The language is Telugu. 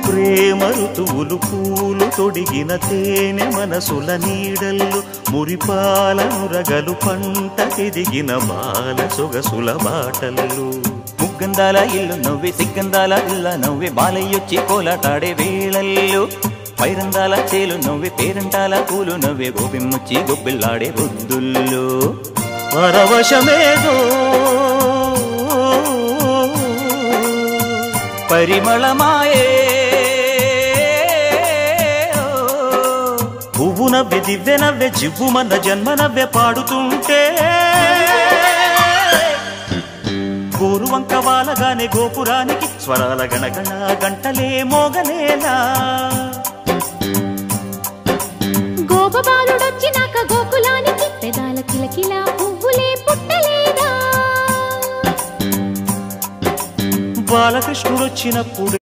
ప్రేమ ఋతువులు పూలు తొడిగిన తేనె మనసుల నీడల్లు మురిపాల నురగలు పంట ఎదిగిన బాల సొగసుల బాటలు ముగ్గందాల ఇల్లు నవ్వే సిగ్గందాల ఇల్ల నవ్వే బాలయ్యొచ్చి కోలాటాడే వేళల్లో పైరందాల చేలు నవ్వే పేరంటాల పూలు నవ్వే గోపిమ్ముచ్చి గొబ్బిల్లాడే బొద్దుల్లో పరవశమేదో పరిమళమాయే పువ్వు నవ్వే దివ్వె నవ్వే జివ్వుమన్న జన్మ నవ్వే పాడుతుంటే గోరువంక వాలగానే గోపురానికి స్వరాల గణగణ గంటలే మోగనేలా గోపబాలుడొచ్చినాక గోకులానికి పెదాల కిలకిలా పువ్వులే పుట్టలేదా బాలకృష్ణుడొచ్చినప్పుడు